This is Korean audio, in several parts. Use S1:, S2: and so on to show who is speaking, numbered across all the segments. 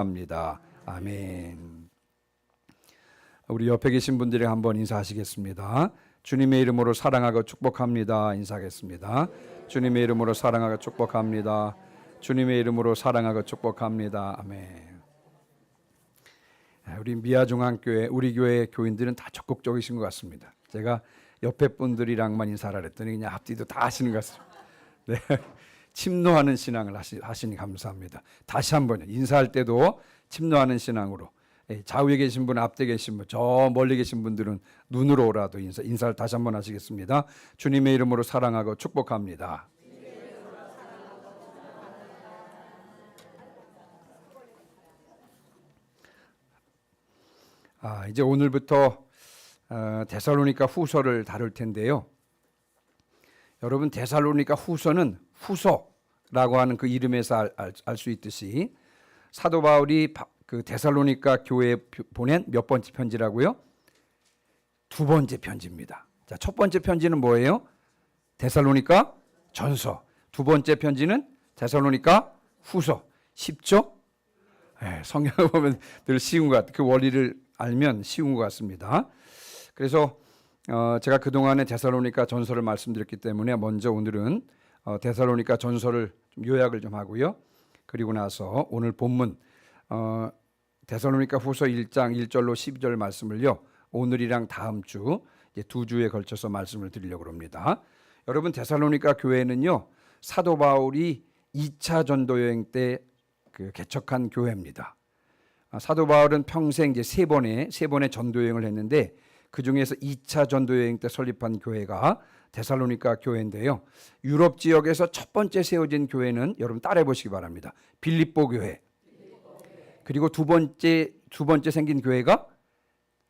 S1: 합니다. 아멘. 우리 옆에 계신 분들이 한번 인사하시겠습니다. 주님의 이름으로 사랑하고 축복합니다. 인사하겠습니다. 주님의 이름으로 사랑하고 축복합니다. 주님의 이름으로 사랑하고 축복합니다. 아멘. 우리 미아중앙교회, 우리 교회 교인들은 다 적극적이신 것 같습니다. 제가 옆에 분들이랑만 인사를 했더니 그냥 앞뒤도 다 하시는 것 같습니다. 네. 침노하는 신앙을 하시니 감사합니다. 다시 한번 인사할 때도 침노하는 신앙으로, 좌우에 계신 분, 앞에 계신 분, 저 멀리 계신 분들은 눈으로라도 인사를 다시 한번 하시겠습니다. 주님의 이름으로 사랑하고 축복합니다. 이제 오늘부터 데살로니가 후서를 다룰 텐데요. 여러분, 데살로니가 후서는 후서라고 하는 그 이름에서 알 수 있듯이 사도 바울이 그 데살로니가 교회에 보낸 몇 번째 편지라고요? 두 번째 편지입니다. 자, 첫 번째 편지는 뭐예요? 데살로니가 전서. 두 번째 편지는 데살로니가 후서. 쉽죠? 네, 성경을 보면 늘 쉬운 것 같아요. 그 원리를 알면 쉬운 것 같습니다. 그래서 제가 그동안에 데살로니가 전서를 말씀드렸기 때문에 먼저 오늘은 데살로니가 전서를 좀 요약을 좀 하고요. 그리고 나서 오늘 본문 데살로니가 후서 1장 1절로 12절 말씀을요, 오늘이랑 다음 주 이제 두 주에 걸쳐서 말씀을 드리려고 합니다. 여러분, 데살로니가 교회는요, 사도 바울이 2차 전도 여행 때 그 개척한 교회입니다. 사도 바울은 평생 이제 세 번의 전도 여행을 했는데 그 중에서 2차 전도 여행 때 설립한 교회가 데살로니가 교회인데요. 유럽 지역에서 첫 번째 세워진 교회는 여러분 따라해 보시기 바랍니다. 빌립보 교회. 그리고 두 번째 생긴 교회가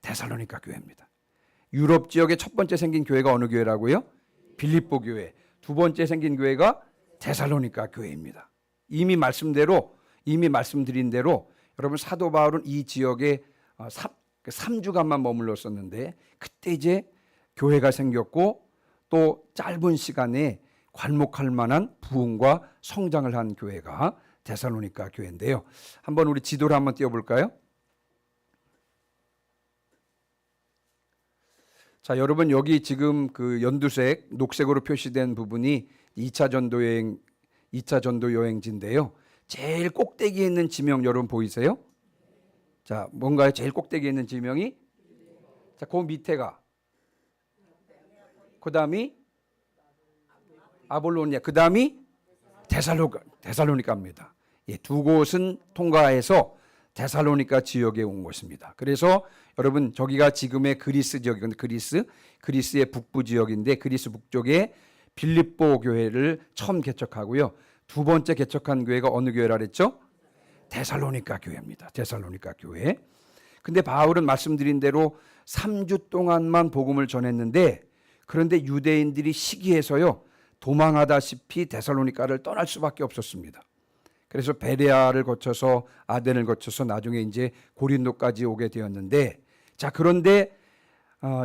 S1: 데살로니가 교회입니다. 유럽 지역에 첫 번째 생긴 교회가 어느 교회라고요? 빌립보 교회. 두 번째 생긴 교회가 데살로니가 교회입니다. 이미 말씀드린 대로 여러분, 사도 바울은 이 지역에 3주간만 머물렀었는데 그때 이제 교회가 생겼고 또 짧은 시간에 관목할 만한 부흥과 성장을 한 교회가 데살로니가 교회인데요. 한번 우리 지도를 한번 띄워볼까요? 자, 여러분, 여기 지금 그 연두색, 녹색으로 표시된 부분이 2차 전도 여행지인데요. 제일 꼭대기에 있는 지명 여러분 보이세요? 자, 뭔가요? 제일 꼭대기에 있는 지명이? 자, 그 밑에가 그 다음이 아볼로니아, 그 다음이 데살로니가입니다. 예, 두 곳은 통과해서 데살로니가 지역에 온 곳입니다. 그래서 여러분, 저기가 지금의 그리스 지역이거든요. 그리스의 북부 지역인데 그리스 북쪽에 빌립보 교회를 처음 개척하고요. 두 번째 개척한 교회가 어느 교회라 그랬죠? 데살로니가 교회입니다. 데살로니가 교회. 근데 바울은 말씀드린 대로 3주 동안만 복음을 전했는데, 그런데 유대인들이 시기해서요, 도망하다시피 데살로니가를 떠날 수밖에 없었습니다. 그래서 베레아를 거쳐서 아덴을 거쳐서 나중에 이제 고린도까지 오게 되었는데, 자, 그런데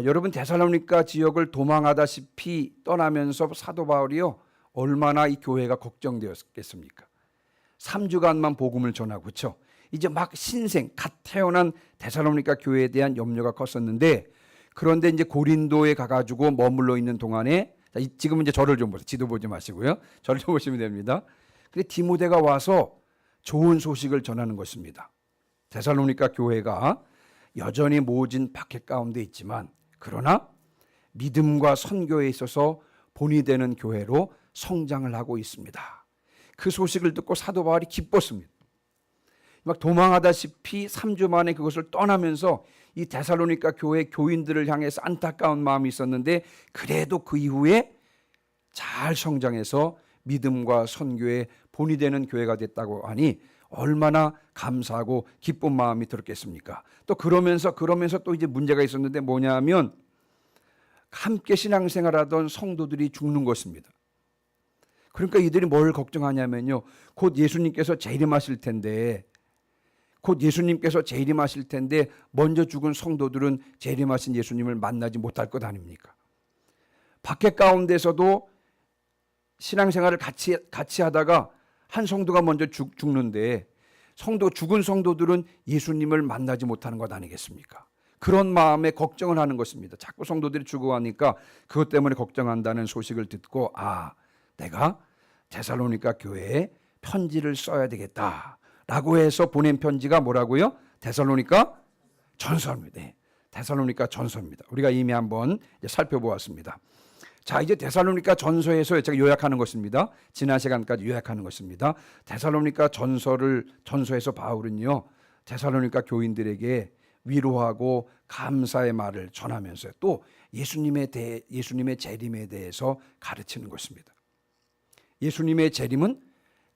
S1: 여러분, 데살로니가 지역을 도망하다시피 떠나면서 사도 바울이요, 얼마나 이 교회가 걱정되었겠습니까? 3주간만 복음을 전하고, 그렇죠? 이제 막 갓 태어난 데살로니가 교회에 대한 염려가 컸었는데, 그런데 이제 고린도에 가가지고 머물러 있는 동안에, 지금 이제 저를 좀 보세요. 지도 보지 마시고요. 저를 좀 보시면 됩니다. 근데 디모데가 와서 좋은 소식을 전하는 것입니다. 데살로니가 교회가 여전히 모진 박해 가운데 있지만, 그러나 믿음과 선교에 있어서 본이 되는 교회로 성장을 하고 있습니다. 그 소식을 듣고 사도 바울이 기뻤습니다. 막 도망하다시피 3주 만에 그것을 떠나면서 이 데살로니가 교회 교인들을 향해서 안타까운 마음이 있었는데, 그래도 그 이후에 잘 성장해서 믿음과 선교에 본이 되는 교회가 됐다고 하니 얼마나 감사하고 기쁜 마음이 들었겠습니까? 또 그러면서 또 이제 문제가 있었는데, 뭐냐면 함께 신앙생활하던 성도들이 죽는 것입니다. 그러니까 이들이 뭘 걱정하냐면요, 곧 예수님께서 재림하실 텐데 먼저 죽은 성도들은 재림하신 예수님을 만나지 못할 것 아닙니까? 박해 가운데서도 신앙생활을 같이 하다가 한 성도가 먼저 죽는데 죽은 성도들은 예수님을 만나지 못하는 것 아니겠습니까? 그런 마음에 걱정을 하는 것입니다. 자꾸 성도들이 죽어가니까 그것 때문에 걱정한다는 소식을 듣고 내가 데살로니가 교회에 편지를 써야 되겠다라고 해서 보낸 편지가 뭐라고요? 데살로니가 전서입니다. 데살로니가 전서입니다. 우리가 이미 한번 살펴보았습니다. 자, 이제 데살로니가 전서에서 제가 요약하는 것입니다. 지난 시간까지 요약하는 것입니다. 데살로니가 전서에서 바울은요, 데살로니가 교인들에게 위로하고 감사의 말을 전하면서 또 예수님의 재림에 대해서 가르치는 것입니다. 예수님의 재림은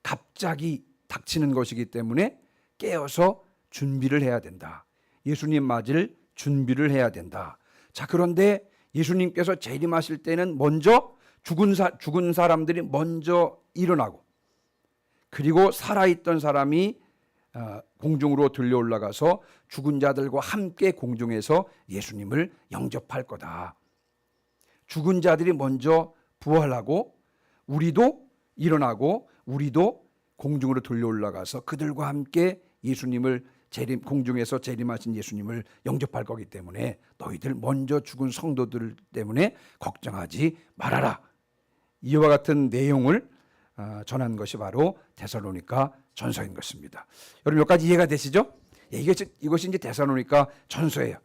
S1: 갑자기 닥치는 것이기 때문에 깨어서 준비를 해야 된다. 예수님 맞을 준비를 해야 된다. 자, 그런데 예수님께서 재림하실 때는 먼저 죽은 사람들이 먼저 일어나고, 그리고 살아있던 사람이 공중으로 들려 올라가서 죽은 자들과 함께 공중에서 예수님을 영접할 거다. 죽은 자들이 먼저 부활하고 우리도 일어나고 우리도 공중으로 들려 올라가서 그들과 함께 예수님을 공중에서 재림하신 예수님을 영접할 거기 때문에 너희들 먼저 죽은 성도들 때문에 걱정하지 말아라. 이와 같은 내용을 전한 것이 바로 데살로니가 전서인 것입니다. 여러분 여기까지 이해가 되시죠? 이것이 이제 데살로니가 전서예요.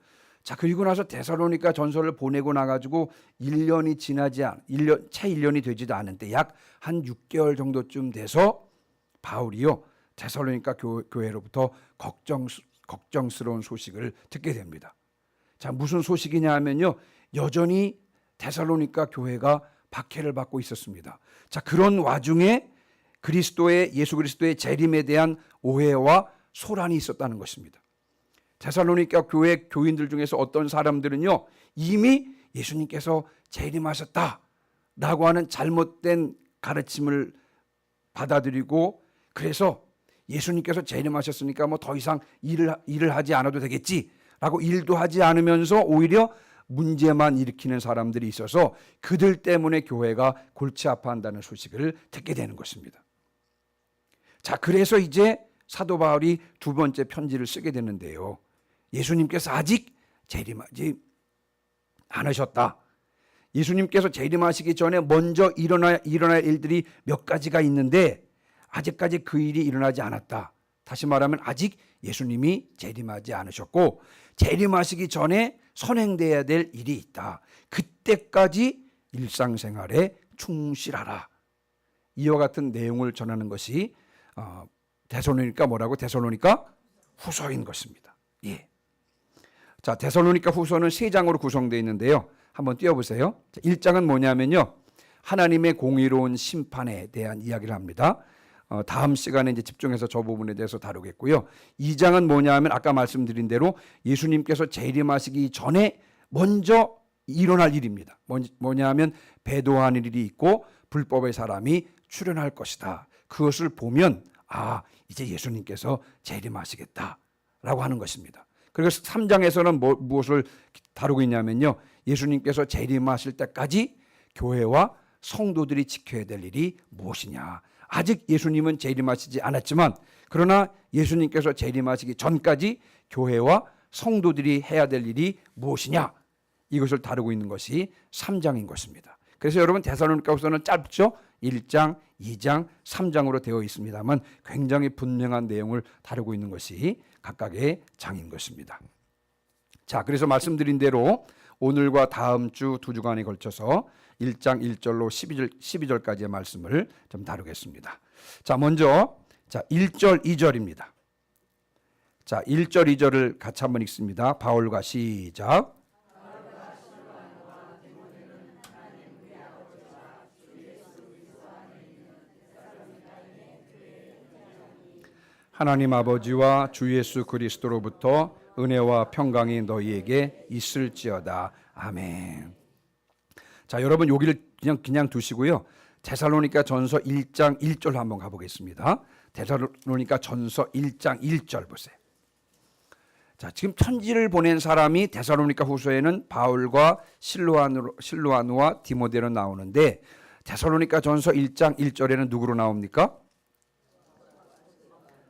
S1: 자, 그리고 나서 데살로니가 전서를 보내고 나가지고 1년이 채 1년이 되지도 않은데 약 한 6개월 정도쯤 돼서 바울이요 데살로니가 교회로부터 걱정스러운 소식을 듣게 됩니다. 자, 무슨 소식이냐 하면요, 여전히 데살로니가 교회가 박해를 받고 있었습니다. 자, 그런 와중에 예수 그리스도의 재림에 대한 오해와 소란이 있었다는 것입니다. 데살로니가 교회 교인들 중에서 어떤 사람들은요, 이미 예수님께서 재림하셨다라고 하는 잘못된 가르침을 받아들이고, 그래서 예수님께서 재림하셨으니까 뭐 더 이상 일을 하지 않아도 되겠지라고 일도 하지 않으면서 오히려 문제만 일으키는 사람들이 있어서 그들 때문에 교회가 골치 아파한다는 소식을 듣게 되는 것입니다. 자, 그래서 이제 사도 바울이 두 번째 편지를 쓰게 되는데요, 예수님께서 아직 재림하지 않으셨다. 예수님께서 재림하시기 전에 먼저 일어날 일들이 몇 가지가 있는데 아직까지 그 일이 일어나지 않았다. 다시 말하면 아직 예수님이 재림하지 않으셨고 재림하시기 전에 선행돼야 될 일이 있다. 그때까지 일상생활에 충실하라. 이와 같은 내용을 전하는 것이 데살로니가 후서인 것입니다. 예. 자, 데살로니가 후서는 3장으로 구성되어 있는데요. 한번 띄워보세요. 1장은 뭐냐면요, 하나님의 공의로운 심판에 대한 이야기를 합니다. 다음 시간에 이제 집중해서 저 부분에 대해서 다루겠고요. 2장은 뭐냐면 아까 말씀드린 대로 예수님께서 재림하시기 전에 먼저 일어날 일입니다. 뭐냐면 배도하는 일이 있고 불법의 사람이 출현할 것이다. 그것을 보면 이제 예수님께서 재림하시겠다라고 하는 것입니다. 그리고 3장에서는 무엇을 다루고 있냐면요, 예수님께서 재림하실 때까지 교회와 성도들이 지켜야 될 일이 무엇이냐. 아직 예수님은 재림하시지 않았지만 그러나 예수님께서 재림하시기 전까지 교회와 성도들이 해야 될 일이 무엇이냐, 이것을 다루고 있는 것이 3장인 것입니다. 그래서 여러분 데살로니가후서는 짧죠. 1장, 2장, 3장으로 되어 있습니다만 굉장히 분명한 내용을 다루고 있는 것이 각각의 장인 것입니다. 자, 그래서 말씀드린 대로 오늘과 다음 주 2주간에 걸쳐서 1장 1절로 12절까지의 말씀을 좀 다루겠습니다. 자, 먼저 1절 2절입니다. 자, 1절 2절을 같이 한번 읽습니다. 바울과 시작. 하나님 아버지와 주 예수 그리스도로부터 은혜와 평강이 너희에게 있을지어다. 아멘. 자, 여러분 여기를 그냥 두시고요. 데살로니가 전서 1장 1절 한번 가보겠습니다. 데살로니가 전서 1장 1절 보세요. 자, 지금 편지를 보낸 사람이 데살로니가 후서에는 바울과 실로아누와 디모데로 나오는데 데살로니가 전서 1장 1절에는 누구로 나옵니까?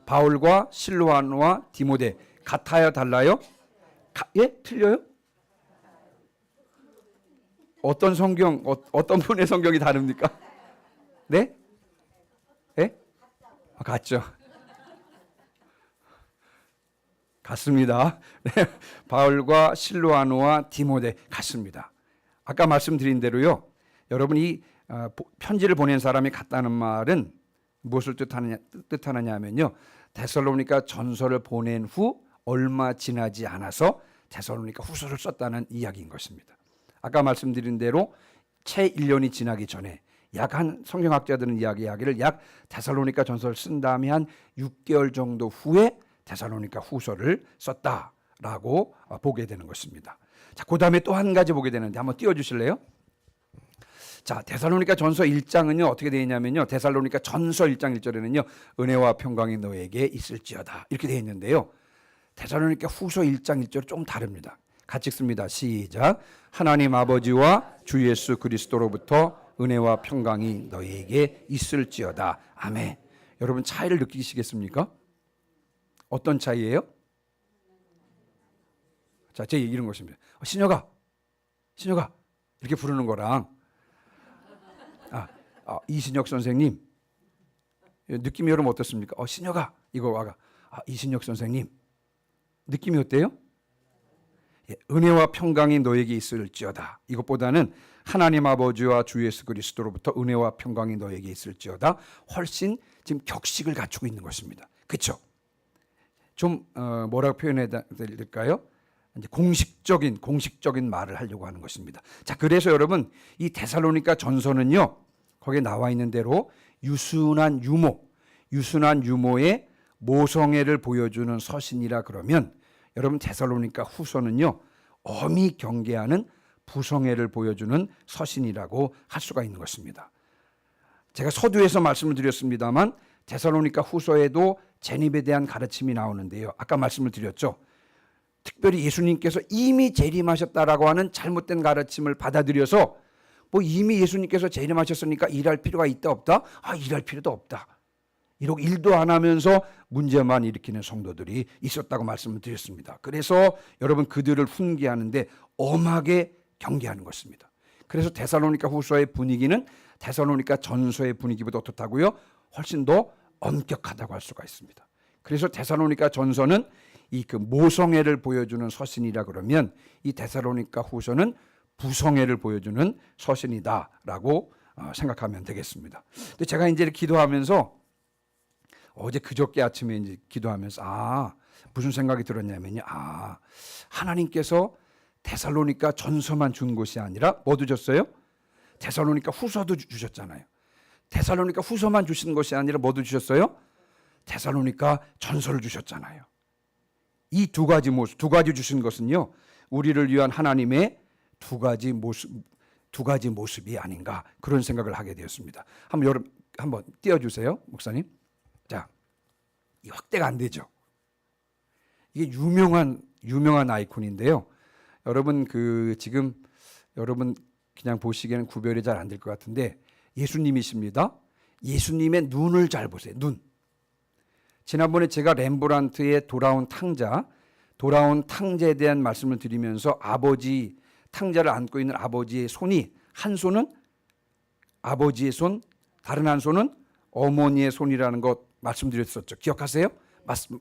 S1: 바울과 실로아노와 디모데 같아요, 달라요? 예? 틀려요? 어떤 성경, 어떤 분의 성경이 다릅니까? 네? 예? 같죠. 같습니다. 네. 바울과 실로아노와 디모데 같습니다. 아까 말씀드린 대로요. 여러분 이 편지를 보낸 사람이 같다는 말은 무엇을 뜻하느냐 하면요. 데살로니가 전서를 보낸 후 얼마 지나지 않아서 데살로니가 후서를 썼다는 이야기인 것입니다. 아까 말씀드린 대로 채 1년이 지나기 전에 약 한 성경학자들은 이야기를 약 데살로니가 전서를 쓴 다음에 한 6개월 정도 후에 데살로니가 후서를 썼다라고 보게 되는 것입니다. 자, 그 다음에 또 한 가지 보게 되는데 한번 띄워주실래요? 자, 데살로니가 전서 1장은요 어떻게 되어 있냐면요, 데살로니가 전서 1장 1절에는요 은혜와 평강이 너에게 있을지어다 이렇게 되어 있는데요, 데살로니가 후서 1장 1절은 좀 다릅니다. 같이 읽습니다. 시작. 하나님 아버지와 주 예수 그리스도로부터 은혜와 평강이 너에게 있을지어다. 아멘. 여러분 차이를 느끼시겠습니까? 어떤 차이예요? 자, 제 이런 것입니다. 신혁아 이렇게 부르는 거랑 이신혁 선생님 느낌이 여러분 어떻습니까? 신혁아 이거 와가 이신혁 선생님 느낌이 어때요? 예, 은혜와 평강이 너에게 있을지어다. 이것보다는 하나님 아버지와 주 예수 그리스도로부터 은혜와 평강이 너에게 있을지어다 훨씬 지금 격식을 갖추고 있는 것입니다. 그렇죠? 좀 뭐라고 표현해야 될까요? 이제 공식적인 말을 하려고 하는 것입니다. 자, 그래서 여러분 이 데살로니가 전서는요 거기에 나와 있는 대로 유순한 유모의 모성애를 보여주는 서신이라 그러면 여러분 데살로니가 후서는요 엄히 경계하는 부성애를 보여주는 서신이라고 할 수가 있는 것입니다. 제가 서두에서 말씀을 드렸습니다만 데살로니가 후서에도 재림에 대한 가르침이 나오는데요. 아까 말씀을 드렸죠. 특별히 예수님께서 이미 재림하셨다라고 하는 잘못된 가르침을 받아들여서 이미 예수님께서 재림하셨으니까 일할 필요가 있다 없다? 일할 필요도 없다. 이러고 일도 안 하면서 문제만 일으키는 성도들이 있었다고 말씀을 드렸습니다. 그래서 여러분 그들을 훈계하는데 엄하게 경계하는 것입니다. 그래서 데살로니가 후서의 분위기는 데살로니가 전서의 분위기보다 어떻다고요? 훨씬 더 엄격하다고 할 수가 있습니다. 그래서 데살로니가 전서는 이 모성애를 보여주는 서신이라 그러면 이 데살로니가 후서는 부성애를 보여주는 서신이다라고 생각하면 되겠습니다. 근데 제가 이제 기도하면서 어제 그저께 아침에 이제 기도하면서 무슨 생각이 들었냐면요. 하나님께서 데살로니가 전서만 준 것이 아니라 뭐도 줬어요? 데살로니가 후서도 주셨잖아요. 데살로니가 후서만 주신 것이 아니라 뭐도 주셨어요? 데살로니가 전서를 주셨잖아요. 이 두 가지 주신 것은요, 우리를 위한 하나님의 두 가지 모습이 아닌가 그런 생각을 하게 되었습니다. 한번 띄워주세요, 목사님. 자, 이 확대가 안 되죠. 이게 유명한 아이콘인데요. 여러분 지금 여러분 그냥 보시기에는 구별이 잘 안 될 것 같은데 예수님이십니다. 예수님의 눈을 잘 보세요. 눈. 지난번에 제가 렘브란트의 돌아온 탕자에 대한 말씀을 드리면서 탕자를 안고 있는 아버지의 손이 한 손은 아버지의 손, 다른 한 손은 어머니의 손이라는 것 말씀드렸었죠. 기억하세요?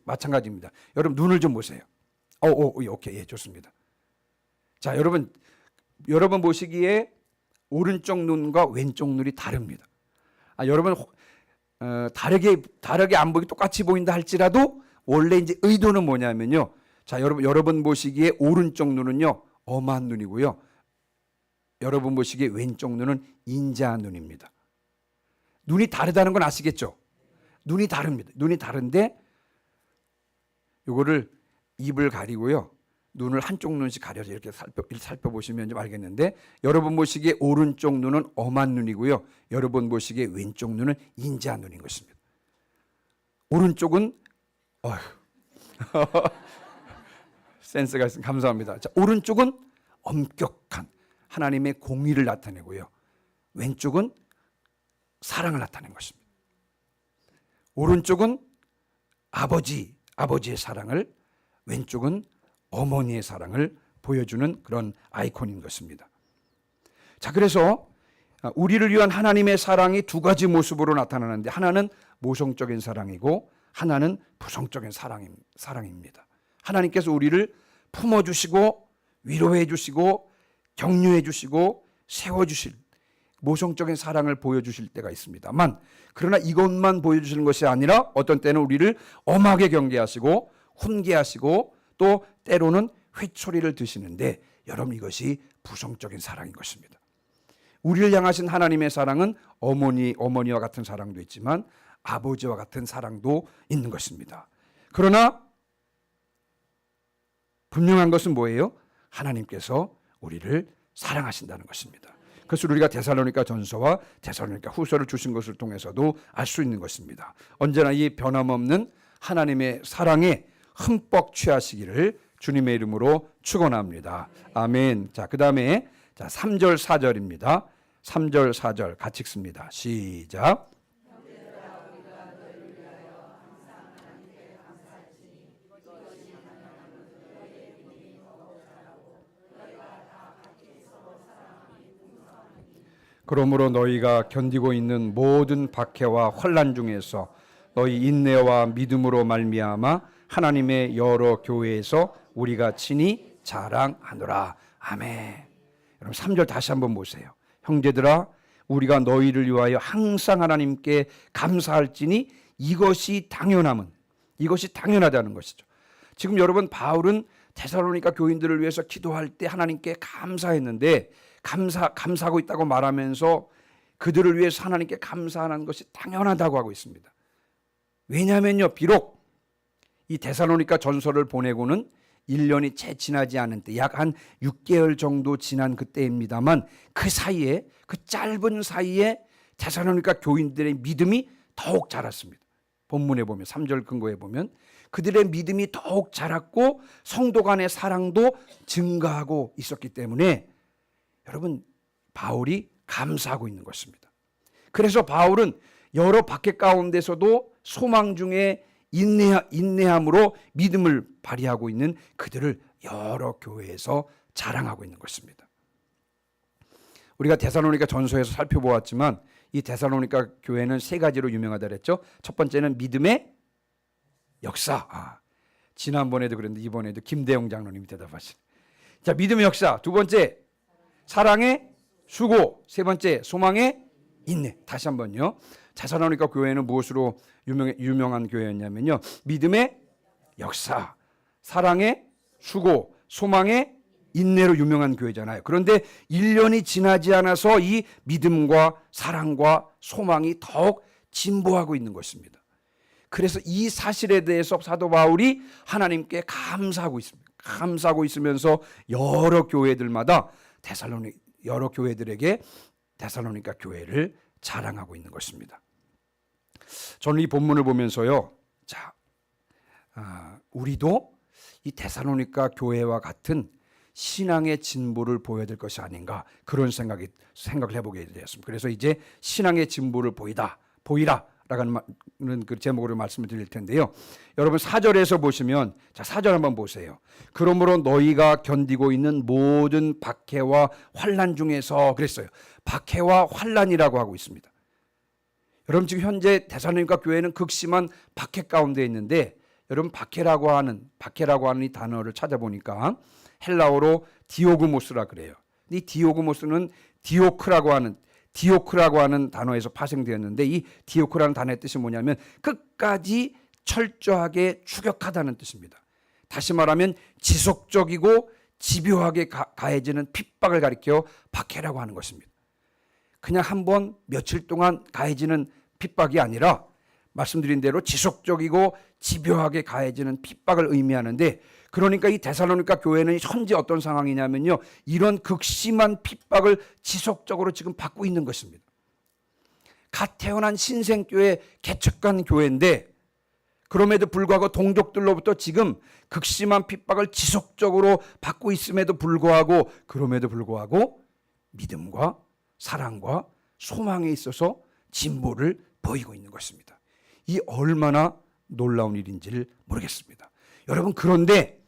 S1: 마찬가지입니다. 여러분 눈을 좀 보세요. 오케이, 예, 좋습니다. 자, 여러분 보시기에 오른쪽 눈과 왼쪽 눈이 다릅니다. 여러분 다르게 안 보기 똑같이 보인다 할지라도 원래 이제 의도는 뭐냐면요. 자, 여러분 보시기에 오른쪽 눈은요 엄한 눈이고요. 여러분 보시기에 왼쪽 눈은 인자한 눈입니다. 눈이 다르다는 건 아시겠죠? 눈이 다릅니다. 눈이 다른데 요거를 입을 가리고요. 눈을 한쪽 눈씩 가려서 이렇게 살펴보시면 좀 알겠는데 여러분 보시기에 오른쪽 눈은 엄한 눈이고요. 여러분 보시기에 왼쪽 눈은 인자한 눈인 것입니다. 오른쪽은 센스가 있습니다. 감사합니다. 자, 오른쪽은 엄격한 하나님의 공의를 나타내고요. 왼쪽은 사랑을 나타낸 것입니다. 오른쪽은 아버지의 사랑을, 왼쪽은 어머니의 사랑을 보여주는 그런 아이콘인 것입니다. 자, 그래서 우리를 위한 하나님의 사랑이 두 가지 모습으로 나타나는데, 하나는 모성적인 사랑이고 하나는 부성적인 사랑입니다. 하나님께서 우리를 품어주시고 위로해 주시고 격려해 주시고 세워주실 모성적인 사랑을 보여주실 때가 있습니다만, 그러나 이것만 보여주시는 것이 아니라 어떤 때는 우리를 엄하게 경계하시고 훈계하시고 또 때로는 회초리를 드시는데, 여러분, 이것이 부성적인 사랑인 것입니다. 우리를 향하신 하나님의 사랑은 어머니와 같은 사랑도 있지만 아버지와 같은 사랑도 있는 것입니다. 그러나 분명한 것은 뭐예요? 하나님께서 우리를 사랑하신다는 것입니다. 그것을 우리가 데살로니가 전서와 데살로니가 후서를 주신 것을 통해서도 알 수 있는 것입니다. 언제나 이 변함없는 하나님의 사랑에 흠뻑 취하시기를 주님의 이름으로 축원합니다. 아멘. 자, 그 다음에 3절 4절입니다. 3절 4절 같이 읽습니다. 시작. 그러므로 너희가 견디고 있는 모든 박해와 환난 중에서 너희 인내와 믿음으로 말미암아 하나님의 여러 교회에서 우리가 친히 자랑하노라. 아멘. 여러분 3절 다시 한번 보세요. 형제들아, 우리가 너희를 위하여 항상 하나님께 감사할지니 이것이 당연하다는 것이죠. 지금 여러분, 바울은 데살로니가 교인들을 위해서 기도할 때 하나님께 감사했는데, 감사하고 있다고 말하면서 그들을 위해서 하나님께 감사하는 것이 당연하다고 하고 있습니다. 왜냐하면요, 비록 이 데살로니가 전서를 보내고는 1년이 채 지나지 않은 때, 약 한 6개월 정도 지난 그때입니다만, 그 사이에, 그 짧은 사이에 데살로니가 교인들의 믿음이 더욱 자랐습니다. 본문에 보면, 3절 근거에 보면 그들의 믿음이 더욱 자랐고 성도 간의 사랑도 증가하고 있었기 때문에 여러분, 바울이 감사하고 있는 것입니다. 그래서 바울은 여러 박해 가운데서도 소망 중에 인내함으로 믿음을 발휘하고 있는 그들을 여러 교회에서 자랑하고 있는 것입니다. 우리가 데살로니가 전서에서 살펴보았지만 이 데살로니가 교회는 세 가지로 유명하다 그랬죠. 첫 번째는 믿음의 역사. 지난번에도 그랬는데 이번에도 김대영 장로님이 대답하시네. 자, 믿음의 역사. 두 번째, 사랑의 수고. 세 번째, 소망의 인내. 다시 한번요. 데살로니가 교회는 무엇으로 유명한 교회였냐면요, 믿음의 역사, 사랑의 수고, 소망의 인내로 유명한 교회잖아요. 그런데 1년이 지나지 않아서 이 믿음과 사랑과 소망이 더욱 진보하고 있는 것입니다. 그래서 이 사실에 대해서 사도 바울이 하나님께 감사하고 있습니다. 감사하고 있으면서 여러 교회들마다 여러 교회들에게 데살로니가 교회를 자랑하고 있는 것입니다. 저는 이 본문을 보면서요, 우리도 이 데살로니가 교회와 같은 신앙의 진보를 보여야 될 것이 아닌가, 그런 생각을 해보게 되었습니다. 그래서 이제 신앙의 진보를 보이라라는 그 제목으로 말씀을 드릴 텐데요. 여러분 4절에서 보시면, 4절 한번 보세요. 그러므로 너희가 견디고 있는 모든 박해와 환난 중에서, 그랬어요. 박해와 환난이라고 하고 있습니다. 여러분, 지금 현재 데살로니가 교회는 극심한 박해 가운데 있는데, 여러분 박해라고 하는 이 단어를 찾아보니까 헬라어로 디오그모스라 그래요. 이 디오그모스는 디오크라고 하는 단어에서 파생되었는데, 이 디오크라는 단어의 뜻이 뭐냐면 끝까지 철저하게 추격하다는 뜻입니다. 다시 말하면 지속적이고 집요하게 가해지는 핍박을 가리켜 박해라고 하는 것입니다. 그냥 한번 며칠 동안 가해지는 핍박이 아니라 말씀드린 대로 지속적이고 집요하게 가해지는 핍박을 의미하는데, 그러니까 이 데살로니가 교회는 현재 어떤 상황이냐면요, 이런 극심한 핍박을 지속적으로 지금 받고 있는 것입니다. 갓 태어난 신생교회 개척한 교회인데, 그럼에도 불구하고 동족들로부터 지금 극심한 핍박을 지속적으로 받고 있음에도 불구하고, 믿음과 사랑과 소망에 있어서 진보를 보이고 있는 것입니다. 이 얼마나 놀라운 일인지를 모르겠습니다. 여러분, 그런데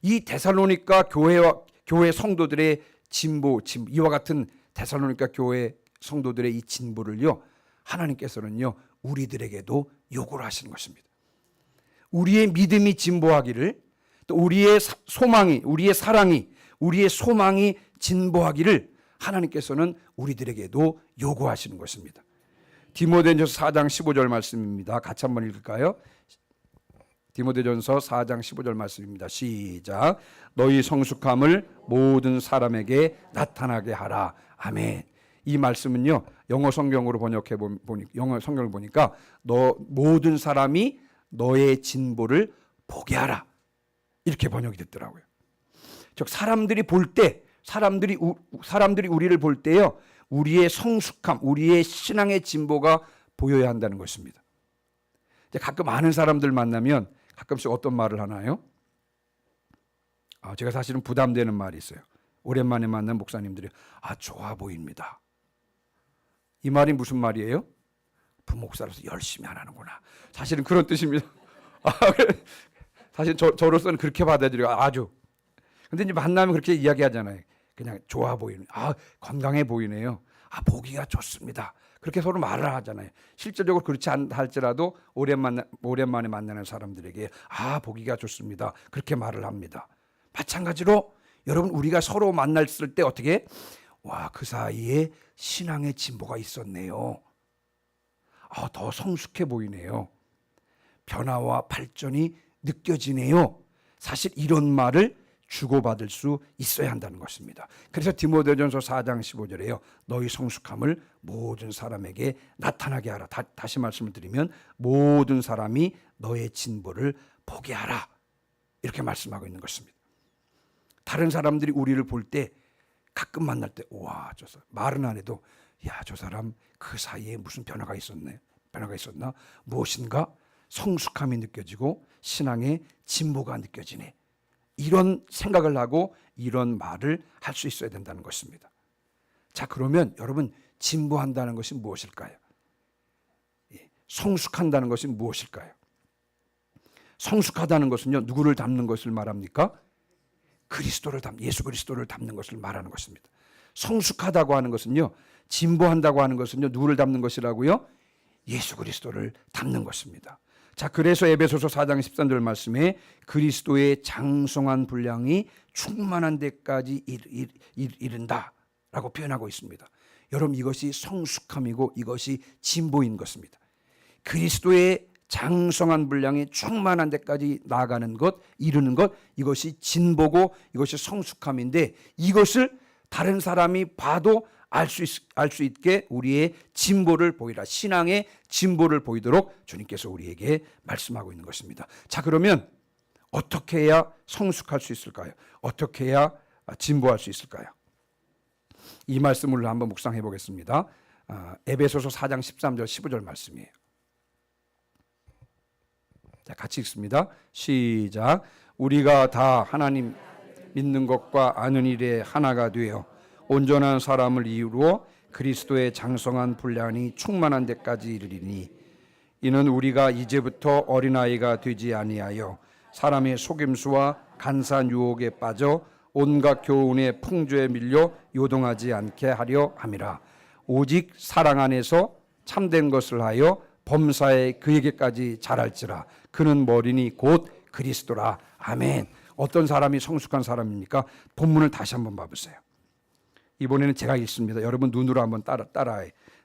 S1: 이 데살로니가 교회 성도들의 진보, 이와 같은 데살로니가 교회 성도들의 이 진보를요, 하나님께서는요 우리들에게도 요구를 하시는 것입니다. 우리의 믿음이 진보하기를, 또 우리의 소망이, 우리의 사랑이, 우리의 소망이 진보하기를 하나님께서는 우리들에게도 요구하시는 것입니다. 디모데전서 4장 15절 말씀입니다. 같이 한번 읽을까요? 디모데전서 4장 15절 말씀입니다. 시작. 너희 성숙함을 모든 사람에게 나타나게 하라. 아멘. 이 말씀은요, 영어 성경으로 영어 성경을 보니까 모든 사람이 너의 진보를 보게 하라, 이렇게 번역이 됐더라고요. 즉, 사람들이 우리를 볼 때요, 우리의 성숙함, 우리의 신앙의 진보가 보여야 한다는 것입니다. 가끔 아는 사람들 만나면 가끔씩 어떤 말을 하나요? 제가 사실은 부담되는 말이 있어요. 오랜만에 만난 목사님들이 좋아 보입니다. 이 말이 무슨 말이에요? 부목사로서 열심히 안 하는구나. 사실은 그런 뜻입니다. 사실 저로서는 그렇게 받아들여요. 아주. 근데 이제 만나면 그렇게 이야기하잖아요. 그냥 좋아 보이는, 건강해 보이네요. 보기가 좋습니다. 그렇게 서로 말을 하잖아요. 실질적으로 그렇지 할지라도 오랜만에 만나는 사람들에게 보기가 좋습니다, 그렇게 말을 합니다. 마찬가지로 여러분, 우리가 서로 만났을 때 어떻게, 그 사이에 신앙의 진보가 있었네요. 더 성숙해 보이네요. 변화와 발전이 느껴지네요. 사실 이런 말을 주고받을 수 있어야 한다는 것입니다. 그래서 디모데전서 4장 15절에요. 너희 성숙함을 모든 사람에게 나타나게 하라. 다시 말씀을 드리면 모든 사람이 너의 진보를 보게 하라, 이렇게 말씀하고 있는 것입니다. 다른 사람들이 우리를 볼 때 가끔 만날 때 저 사람 말은 안 해도 저 사람 그 사이에 무슨 변화가 있었나? 무엇인가 성숙함이 느껴지고 신앙의 진보가 느껴지네. 이런 생각을 하고 이런 말을 할 수 있어야 된다는 것입니다. 자, 그러면 여러분, 진보한다는 것이 무엇일까요? 성숙한다는 것이 무엇일까요? 성숙하다는 것은요, 누구를 닮는 것을 말합니까? 예수 그리스도를 닮는 것을 말하는 것입니다. 성숙하다고 하는 것은요, 진보한다고 하는 것은요, 누구를 닮는 것이라고요? 예수 그리스도를 닮는 것입니다. 자, 그래서 에베소서 4장 13절 말씀에 그리스도의 장성한 분량이 충만한 데까지 이른다라고 표현하고 있습니다. 여러분, 이것이 성숙함이고 이것이 진보인 것입니다. 그리스도의 장성한 분량이 충만한 데까지 나아가는 것, 이루는 것, 이것이 진보고 이것이 성숙함인데, 이것을 다른 사람이 봐도 알 수 있게 우리의 진보를 보이라, 신앙의 진보를 보이도록 주님께서 우리에게 말씀하고 있는 것입니다. 자, 그러면 어떻게 해야 성숙할 수 있을까요? 어떻게 해야 진보할 수 있을까요? 이 말씀을 한번 묵상해 보겠습니다. 에베소서 4장 13절 15절 말씀이에요. 자, 같이 읽습니다. 시작. 우리가 다 하나님 믿는 것과 아는 일에 하나가 되어 온전한 사람을 이루어 그리스도의 장성한 분량이 충만한 데까지 이르리니, 이는 우리가 이제부터 어린아이가 되지 아니하여 사람의 속임수와 간사한 유혹에 빠져 온갖 교훈의 풍조에 밀려 요동하지 않게 하려 함이라. 오직 사랑 안에서 참된 것을 하여 범사에 그에게까지 자랄지라. 그는 머리니 곧 그리스도라. 아멘. 어떤 사람이 성숙한 사람입니까? 본문을 다시 한번 봐보세요. 이번에는 제가 읽습니다. 여러분 눈으로 한번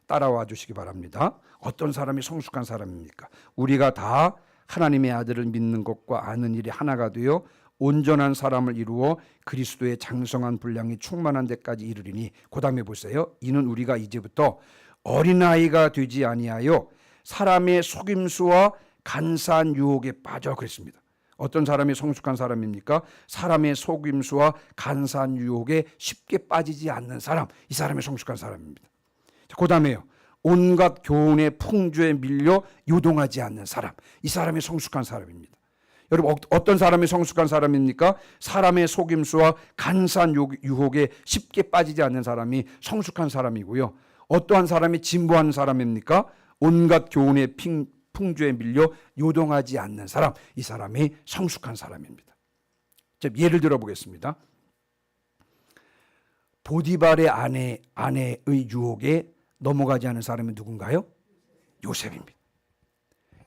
S1: 따라와 주시기 바랍니다. 어떤 사람이 성숙한 사람입니까? 우리가 다 하나님의 아들을 믿는 것과 아는 일이 하나가 되어 온전한 사람을 이루어 그리스도의 장성한 분량이 충만한 데까지 이르리니, 그 다음에 보세요. 이는 우리가 이제부터 어린아이가 되지 아니하여 사람의 속임수와 간사한 유혹에 빠져, 그랬습니다. 어떤 사람이 성숙한 사람입니까? 사람의 속임수와 간사한 유혹에 쉽게 빠지지 않는 사람, 이 사람이 성숙한 사람입니다. 그 다음에요, 온갖 교훈의 풍조에 밀려 요동하지 않는 사람, 이 사람이 성숙한 사람입니다. 여러분, 어떤 사람이 성숙한 사람입니까? 사람의 속임수와 간사한 유혹에 쉽게 빠지지 않는 사람이 성숙한 사람이고요. 어떠한 사람이 진보하는 사람입니까? 온갖 교훈의 풍조에 밀려 요동하지 않는 사람, 이 사람이 성숙한 사람입니다. 예를 들어 보겠습니다. 보디발의 아내의 유혹에 넘어가지 않은 사람이 누군가요? 요셉입니다.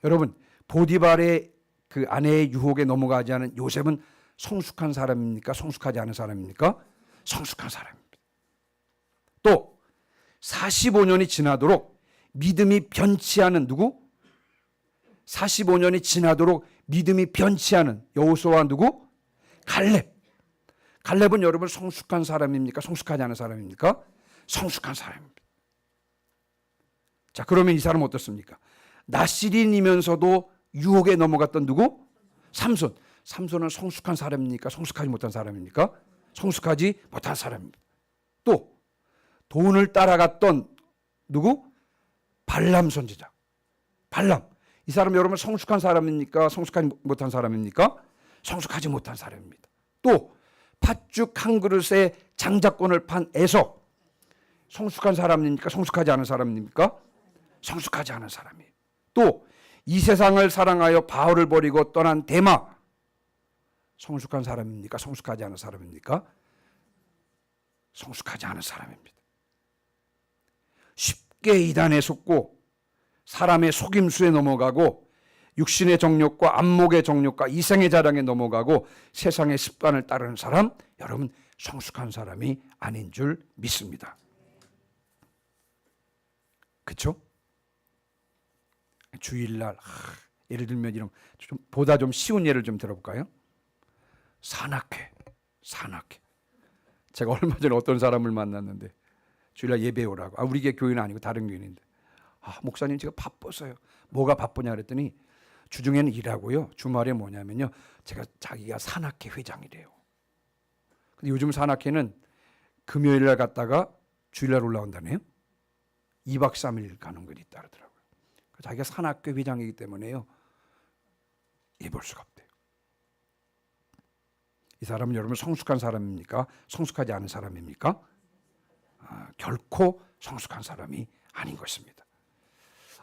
S1: 여러분, 보디발의 그 아내의 유혹에 넘어가지 않은 요셉은 성숙한 사람입니까? 성숙하지 않은 사람입니까? 성숙한 사람입니다. 또 45년이 지나도록 믿음이 변치 않은 누구? 45년이 지나도록 믿음이 변치 않은 여호수아와 누구? 갈렙. 갈렙은 여러분 성숙한 사람입니까? 성숙하지 않은 사람입니까? 성숙한 사람입니다. 자, 그러면 이 사람은 어떻습니까? 나실인이면서도 유혹에 넘어갔던 누구? 삼손. 삼손은 성숙한 사람입니까? 성숙하지 못한 사람입니까? 성숙하지 못한 사람입니다. 또 돈을 따라갔던 누구? 발람 선지자. 발람. 이 사람 여러분 성숙한 사람입니까? 성숙하지 못한 사람입니까? 성숙하지 못한 사람입니다. 또 팥죽 한 그릇에 장자권을 판 에서. 성숙한 사람입니까? 성숙하지 않은 사람입니까? 성숙하지 않은 사람이에요. 또 이 세상을 사랑하여 바울을 버리고 떠난 데마. 성숙한 사람입니까? 성숙하지 않은 사람입니까? 성숙하지 않은 사람입니다. 쉽게 이단에 속고 사람의 속임수에 넘어가고 육신의 정욕과 안목의 정욕과 이생의 자랑에 넘어가고 세상의 습관을 따르는 사람, 여러분 성숙한 사람이 아닌 줄 믿습니다. 그렇죠? 주일날 예를 들면 이런 보다 좀 쉬운 예를 좀 들어볼까요? 산악회. 제가 얼마 전에 어떤 사람을 만났는데 주일날 예배 오라고. 우리 교회는 아니고 다른 교회인데. 목사님 제가 바빠서요. 뭐가 바쁘냐 그랬더니 주중에는 일하고요. 주말에 뭐냐면요. 자기가 산악회 회장이래요. 근데 요즘 산악회는 금요일날 갔다가 주일날 올라온다네요. 2박 3일 가는 걸 있다 그러더라고요. 자기가 산악회 회장이기 때문에요. 예볼 수가 없대요. 이 사람은 여러분 성숙한 사람입니까? 성숙하지 않은 사람입니까? 결코 성숙한 사람이 아닌 것입니다.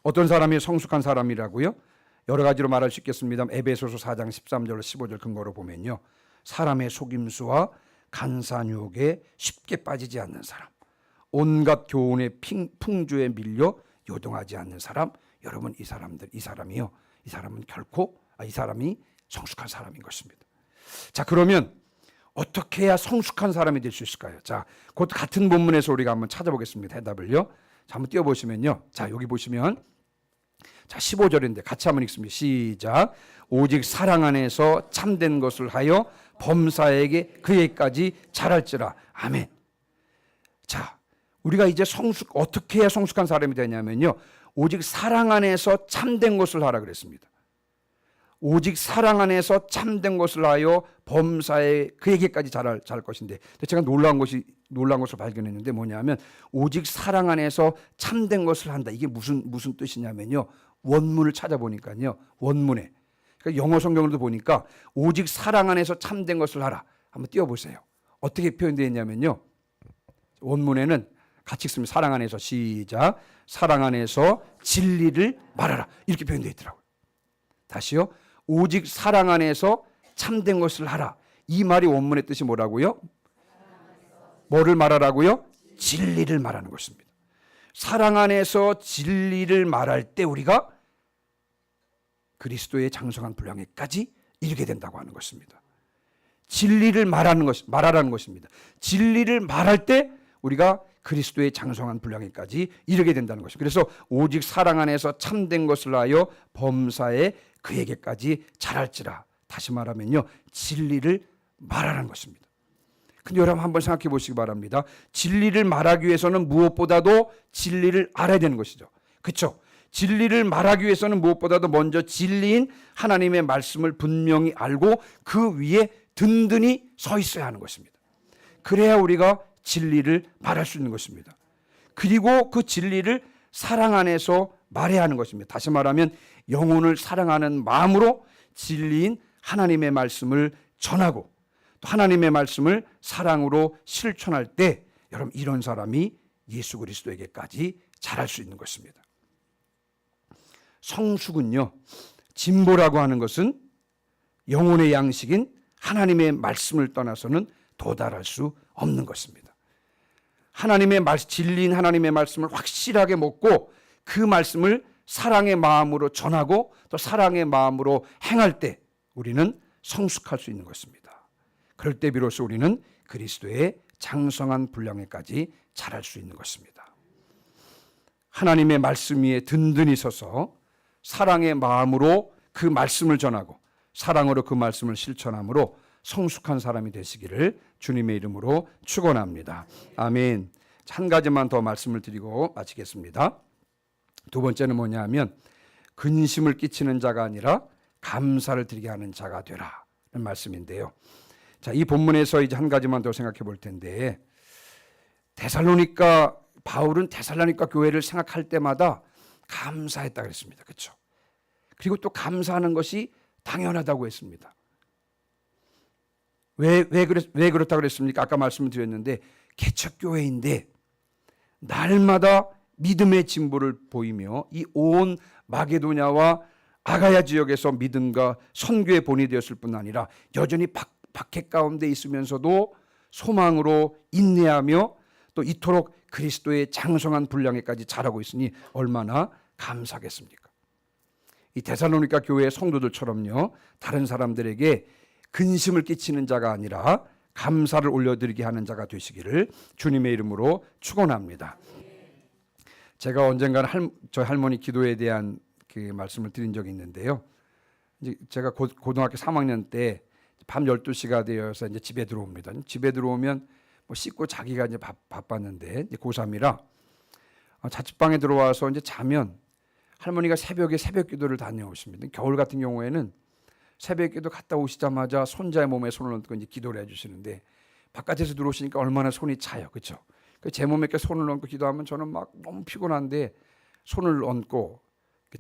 S1: 어떤 사람이 성숙한 사람이라고요? 여러 가지로 말할 수 있겠습니다. 에베소서 4장 13절 15절 근거로 보면요. 사람의 속임수와 간사한 유혹에 쉽게 빠지지 않는 사람, 온갖 교훈의 풍조에 밀려 요동하지 않는 사람, 여러분 이 사람은 결코 이 사람이 성숙한 사람인 것입니다. 자, 그러면 어떻게 해야 성숙한 사람이 될 수 있을까요? 자, 곧 같은 본문에서 우리가 한번 찾아보겠습니다. 해답을요. 자, 한번 띄워보시면요. 자, 여기 보시면 자 15절인데 같이 한번 읽습니다. 시작. 오직 사랑 안에서 참된 것을 하여 범사에게 그에게까지 잘할지라. 아멘. 자, 우리가 이제 어떻게 해야 성숙한 사람이 되냐면요. 오직 사랑 안에서 참된 것을 하라 그랬습니다. 오직 사랑 안에서 참된 것을 하여 범사에 그에게까지 잘할 것인데, 제가 놀라운 것을 발견했는데 뭐냐면 오직 사랑 안에서 참된 것을 한다. 이게 무슨 뜻이냐면요. 원문을 찾아보니까요. 원문에 그러니까 영어 성경으로도 보니까 오직 사랑 안에서 참된 것을 하라. 한번 띄워보세요. 어떻게 표현되어 있냐면요. 원문에는 같이 읽습니다. 사랑 안에서 시작. 사랑 안에서 진리를 말하라. 이렇게 표현되어 있더라고요. 다시요. 오직 사랑 안에서 참된 것을 하라. 이 말이 원문의 뜻이 뭐라고요? 뭐를 말하라고요? 진리를 말하는 것입니다. 사랑 안에서 진리를 말할 때 우리가 그리스도의 장성한 분량에까지 이르게 된다고 하는 것입니다. 진리를 말하라는 것입니다. 진리를 말할 때 우리가 그리스도의 장성한 분량에까지 이르게 된다는 것입니다. 그래서 오직 사랑 안에서 참된 것을 하여 범사에 그에게까지 잘할지라. 다시 말하면요. 진리를 말하라는 것입니다. 근데 여러분 한번 생각해 보시기 바랍니다. 진리를 말하기 위해서는 무엇보다도 진리를 알아야 되는 것이죠. 그렇죠? 진리를 말하기 위해서는 무엇보다도 먼저 진리인 하나님의 말씀을 분명히 알고 그 위에 든든히 서 있어야 하는 것입니다. 그래야 우리가 진리를 말할 수 있는 것입니다. 그리고 그 진리를 사랑 안에서 말해야 하는 것입니다. 다시 말하면 영혼을 사랑하는 마음으로 진리인 하나님의 말씀을 전하고 또 하나님의 말씀을 사랑으로 실천할 때 여러분 이런 사람이 예수 그리스도에게까지 잘할 수 있는 것입니다. 성숙은요, 진보라고 하는 것은 영혼의 양식인 하나님의 말씀을 떠나서는 도달할 수 없는 것입니다. 하나님의 진리인 하나님의 말씀을 확실하게 먹고 그 말씀을 사랑의 마음으로 전하고 또 사랑의 마음으로 행할 때 우리는 성숙할 수 있는 것입니다. 그럴 때 비로소 우리는 그리스도의 장성한 분량에까지 자랄 수 있는 것입니다. 하나님의 말씀 위에 든든히 서서 사랑의 마음으로 그 말씀을 전하고 사랑으로 그 말씀을 실천함으로 성숙한 사람이 되시기를 주님의 이름으로 축원합니다. 아멘. 한 가지만 더 말씀을 드리고 마치겠습니다. 두 번째는 뭐냐 하면 근심을 끼치는 자가 아니라 감사를 드리게 하는 자가 되라는 말씀인데요. 자, 이 본문에서 이제 한 가지만 더 생각해 볼 텐데, 바울은 데살로니가 교회를 생각할 때마다 감사했다 그랬습니다. 그렇죠? 그리고 또 감사하는 것이 당연하다고 했습니다. 왜 그렇다고 그랬습니까? 아까 말씀을 드렸는데 개척교회인데 날마다 믿음의 진보를 보이며 이 온 마게도냐와 아가야 지역에서 믿음과 선교의 본이 되었을 뿐 아니라 여전히 박해 가운데 있으면서도 소망으로 인내하며 또 이토록 그리스도의 장성한 분량에까지 자라고 있으니 얼마나 감사하겠습니까? 이 데살로니가 교회의 성도들처럼요, 다른 사람들에게 근심을 끼치는 자가 아니라 감사를 올려드리게 하는 자가 되시기를 주님의 이름으로 축원합니다. 제가 언젠가는 저희 할머니 기도에 대한 그 말씀을 드린 적이 있는데요. 이제 제가 고등학교 3학년 때 밤 12시가 되어서 이제 집에 들어옵니다. 집에 들어오면 뭐 씻고 자기가 이제 바빴는데 이제 고3이라 자취방에 들어와서 이제 자면 할머니가 새벽에 새벽 기도를 다녀오십니다. 겨울 같은 경우에는 새벽 기도 갔다 오시자마자 손자의 몸에 손을 얹고 이제 기도를 해주시는데 바깥에서 들어오시니까 얼마나 손이 차요, 그렇죠? 제 몸에 이렇게 손을 얹고 기도하면 저는 막 너무 피곤한데 손을 얹고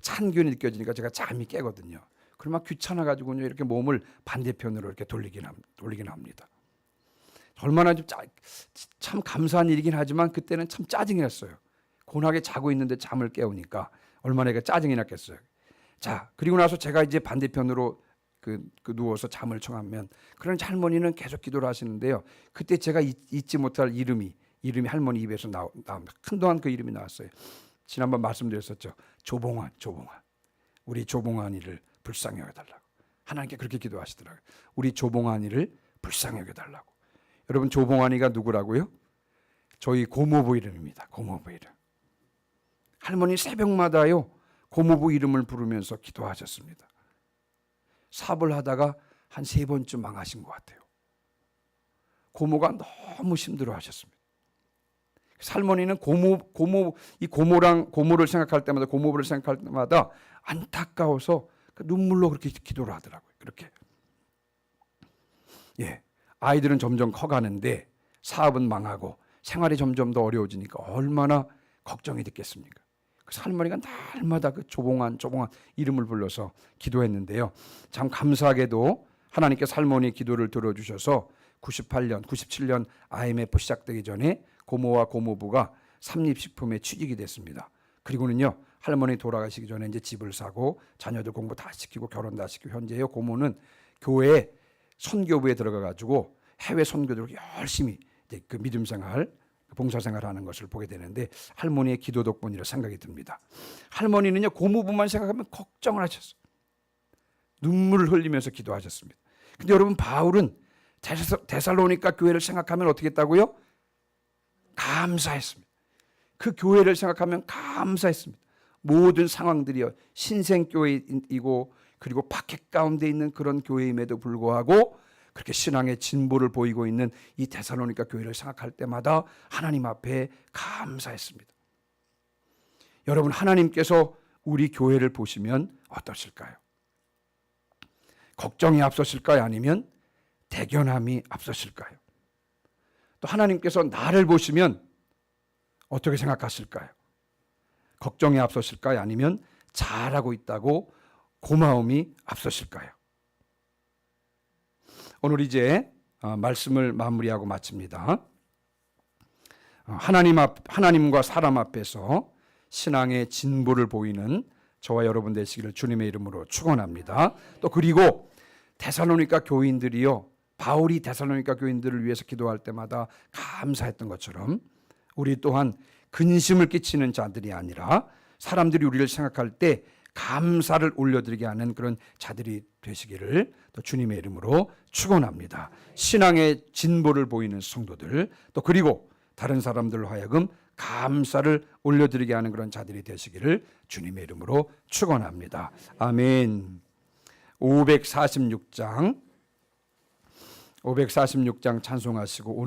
S1: 찬 기운이 느껴지니까 제가 잠이 깨거든요. 그럼 막 귀찮아가지고요 이렇게 몸을 반대편으로 이렇게 돌리긴 합니다. 얼마나 참 감사한 일이긴 하지만 그때는 참 짜증이 났어요. 곤하게 자고 있는데 잠을 깨우니까 얼마나 짜증이 났겠어요. 자, 그리고 나서 제가 이제 반대편으로 누워서 잠을 청하면 그런 할머니는 계속 기도를 하시는데요. 그때 제가 잊지 못할 이름이 할머니 입에서 나옵니다. 한동안 그 이름이 나왔어요. 지난번 말씀드렸었죠. 조봉환. 우리 조봉환이를 불쌍히 여겨달라고. 하나님께 그렇게 기도하시더라고요. 우리 조봉환이를 불쌍히 여겨달라고. 여러분, 조봉환이가 누구라고요? 저희 고모부 이름입니다. 고모부 이름. 할머니 새벽마다요 고모부 이름을 부르면서 기도하셨습니다. 사업을 하다가 한 3번쯤 망하신 것 같아요. 고모가 너무 힘들어하셨습니다. 할머니는 고모를 생각할 때마다 고모부를 생각할 때마다 안타까워서 눈물로 그렇게 기도를 하더라고요. 그렇게. 예, 아이들은 점점 커가는데 사업은 망하고 생활이 점점 더 어려워지니까 얼마나 걱정이 됐겠습니까? 그래서 할머니가 날마다 그 조봉환 이름을 불러서 기도했는데요. 참 감사하게도 하나님께서 할머니의 기도를 들어주셔서 97년 IMF 시작되기 전에 고모와 고모부가 삼립식품에 취직이 됐습니다. 그리고는요 할머니 돌아가시기 전에 이제 집을 사고 자녀들 공부 다 시키고 결혼 다 시키고 현재요 고모는 교회 선교부에 들어가 가지고 해외 선교들을 열심히 이제 그 믿음 생활 봉사생활하는 것을 보게 되는데 할머니의 기도 덕분이라 생각이 듭니다. 할머니는요 고모부만 생각하면 걱정을 하셨어요. 눈물을 흘리면서 기도하셨습니다. 근데 여러분 바울은 데살로니가 교회를 생각하면 어떻게 했다고요? 감사했습니다. 그 교회를 생각하면 감사했습니다. 모든 상황들이요 신생교회이고 그리고 박해 가운데 있는 그런 교회임에도 불구하고 그렇게 신앙의 진보를 보이고 있는 이 데살로니가 교회를 생각할 때마다 하나님 앞에 감사했습니다. 여러분 하나님께서 우리 교회를 보시면 어떠실까요? 걱정이 앞서실까요? 아니면 대견함이 앞서실까요? 또 하나님께서 나를 보시면 어떻게 생각하실까요? 걱정이 앞서실까요? 아니면 잘하고 있다고 고마움이 앞서실까요? 오늘 이제 말씀을 마무리하고 마칩니다. 하나님과 사람 앞에서 신앙의 진보를 보이는 저와 여러분 되시기를 주님의 이름으로 축원합니다. 또 그리고 데살로니가 교인들이요, 바울이 데살로니가 교인들을 위해서 기도할 때마다 감사했던 것처럼 우리 또한 근심을 끼치는 자들이 아니라 사람들이 우리를 생각할 때 감사를 올려드리게 하는 그런 자들이 되시기를 또 주님의 이름으로 축원합니다. 신앙의 진보를 보이는 성도들, 또 그리고 다른 사람들로 하여금 감사를 올려드리게 하는 그런 자들이 되시기를 주님의 이름으로 축원합니다. 아멘. 546장 찬송하시고 오늘